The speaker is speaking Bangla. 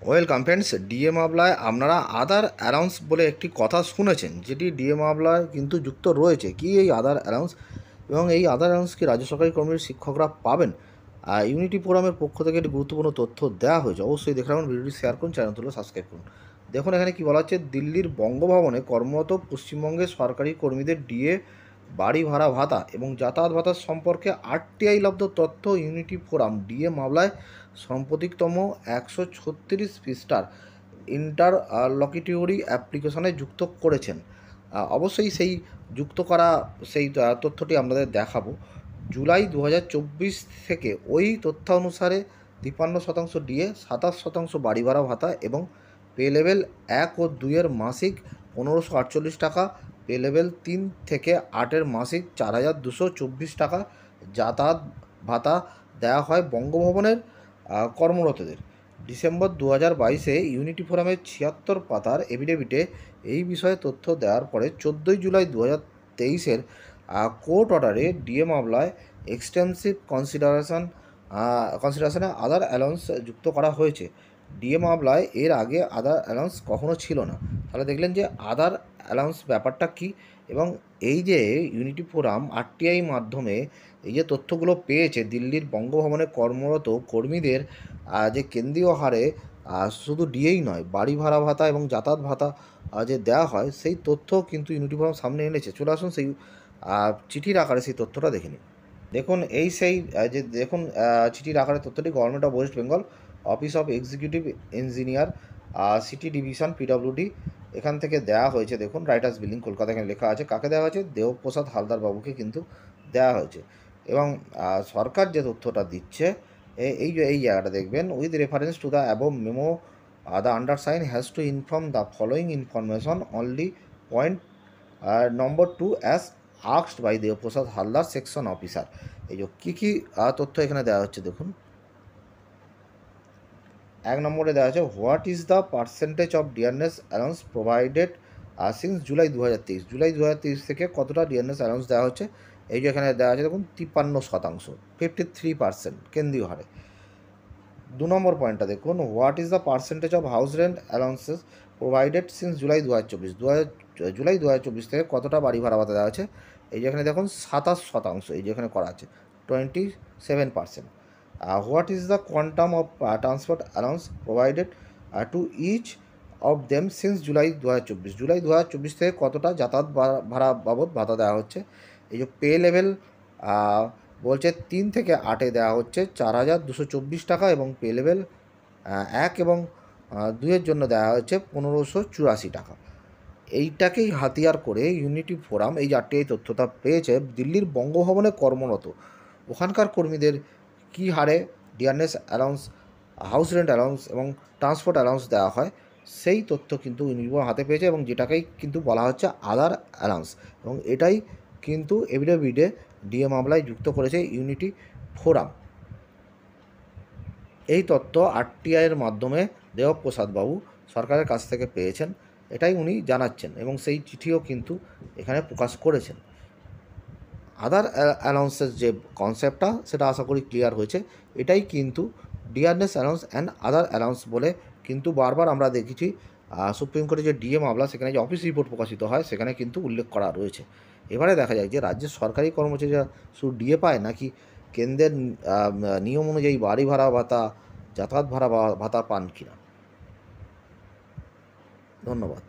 ওয়েলকাম ফ্রেন্ডস, ডিএ মামলায় আপনারা আদার অ্যালাউন্স বলে একটি কথা শুনেছেন, যেটি ডিএ মামলায় কিন্তু যুক্ত রয়েছে। কি এই আদার অ্যালাউন্স এবং এই আদার অ্যালাউন্স কি রাজ্য সরকারি কর্মীর শিক্ষকরা পাবেন? ইউনিটি ফোরামের পক্ষ থেকে একটি গুরুত্বপূর্ণ তথ্য দেওয়া হয়েছে। অবশ্যই দেখে রাখুন, ভিডিওটি শেয়ার করুন, চ্যানেলগুলো সাবস্ক্রাইব করুন। দেখুন এখানে কি বলা হচ্ছে, দিল্লির বঙ্গভবনে কর্মরত পশ্চিমবঙ্গের সরকারি কর্মীদের ডিএ, বাড়ি ভাড়া ভাতা এবং যাতায়াত ভাতা সম্পর্কে আরটিআই লব্ধ তথ্য ইউনিটি ফোরাম ডিএ মামলায় সাম্প্রতিকতম 136 পৃষ্ঠার ইন্টারলকিটরি অ্যাপ্লিকেশনে যুক্ত করেছেন। অবশ্যই সেই যুক্ত করা সেই তথ্যটি আপনাদের দেখাবো। জুলাই 2024 থেকে ওই তথ্য অনুসারে 53% ডিএ, 27% বাড়ি ভাড়া ভাতা এবং পে লেভেল 1 ও 2 এর মাসিক 1548 টাকা, পে লেভেল 3 থেকে 8 এর মাসিক 4224 টাকা যাতায়াত ভাতা দেওয়া হয় বঙ্গভবনের কর্মরতদের। ডিসেম্বর 2022-এ ইউনিটি ফোরামের 76 পাতার এফিডেভিটে এই বিষয়ে তথ্য দেওয়ার পরে 14 জুলাই 2023-এর কোর্ট অর্ডারে ডিএ মামলায় এক্সটেন্সিভ কনসিডারেশনে আদার অ্যালাউন্স যুক্ত করা হয়েছে। ডিএ মামলায় এর আগে আদার অ্যালাউন্স কখনো ছিল না। তাহলে দেখলেন যে আদার অ্যালাউন্স ব্যাপারটা কী, এবং এই যে ইউনিটি ফোরাম আরটিআই মাধ্যমে এই যে তথ্যগুলো পেয়েছে দিল্লির বঙ্গভবনে কর্মরত কর্মীদের যে কেন্দ্রীয় হারে শুধু ডিএই নয়, বাড়ি ভাড়া ভাতা এবং যাতায়াত ভাতা যে দেওয়া হয়, সেই তথ্য কিন্তু ইউনিটি ফোরাম সামনে এনেছে। চলে আসুন সেই চিঠির আকারে সেই তথ্যটা দেখে নিন। দেখুন এই সেই যে দেখুন চিঠির আকারে তথ্যটি government of West Bengal, office of executive engineer, city division, PWD, এখান থেকে দেওয়া হয়েছে। দেখুন রাইটার্স বিল্ডিং, কলকাতা, এখানে লেখা আছে। কাকে দেওয়া হয়েছে? দেবপ্রসাদ হালদার বাবুকে কিন্তু দেওয়া হয়েছে। এবং সরকার যে তথ্যটা দিচ্ছে, এই জায়গাটা দেখবেন, with reference to the above memo the undersign has to inform the following information only point number 2 as asked by Debprasad Haldar section officer. এই যে কী তথ্য এখানে দেওয়া হচ্ছে দেখুন। 1 নম্বরে দেওয়া আছে, what is the percentage of dearness allowance provided since July 2023। July 2023 থেকে কতটা ডিয়ারনেস অ্যালাউন্স দেওয়া হচ্ছে? এই যে এখানে দেওয়া আছে দেখুন, 53%, 53% কেন্দ্রীয় হারে। 2 নম্বর পয়েন্টটা দেখুন, what is the percentage of house rent allowances provided since July 2024। July 2024 থেকে কতটা বাড়ি ভাড়া ভাতা দেওয়া আছে? এই যে এখানে দেখুন 27%, এই যে এখানে করা আছে 27%। What is the quantum of transport allowance provided to each of them since July 2024। July 2024 থেকে কতটা যাতায়াত ভাড়া বাবদ ভাতা দেওয়া হচ্ছে? এই যে পে লেভেল বলছে 3 থেকে 8-এ দেওয়া হচ্ছে 4224 টাকা, এবং পে লেভেল 1 এবং 2-এর জন্য দেওয়া হচ্ছে 1584 টাকা। এইটাকেই হাতিয়ার করে ইউনিটি ফোরাম এই যে আরটিআই তথ্যটা পেয়েছে দিল্লির বঙ্গভবনে কর্মরত ওখানকার কর্মীদের কী হারে dearness allowance, house rent allowance এবং ট্রান্সপোর্ট অ্যালাউন্স দেওয়া হয়, সেই তথ্য কিন্তু ইউনিটি ফোরাম হাতে পেয়েছে, এবং যেটাকেই কিন্তু বলা হচ্ছে আদার অ্যালাউন্স, এবং এটাই কিন্তু এফিডেভিটে ডিএ মামলায় যুক্ত করেছে ইউনিটি ফোরাম। এই তথ্য আরটিআইয়ের মাধ্যমে দেবপ্রসাদ বাবু সরকারের কাছ থেকে পেয়েছেন, এটাই উনি জানাচ্ছেন, এবং সেই চিঠিও কিন্তু এখানে প্রকাশ করেছেন। আদার অ্যালাউন্সের যে কনসেপ্টটা, সেটা আশা করি ক্লিয়ার হয়েছে। এটাই কিন্তু dearness allowance and other allowance বলে কিন্তু বারবার আমরা দেখেছি সুপ্রিম কোর্টে যে ডিএ মামলা, সেখানে যে অফিস রিপোর্ট প্রকাশিত হয়, সেখানে কিন্তু উল্লেখ করা রয়েছে। এবারে দেখা যায় যে রাজ্যের সরকারি কর্মচারীরা শুধু ডিএ পায়, নাকি কেন্দ্রের নিয়ম অনুযায়ী বাড়ি ভাড়া ভাতা, যাতায়াত ভাড়া ভাতা পান কিনা। ধন্যবাদ।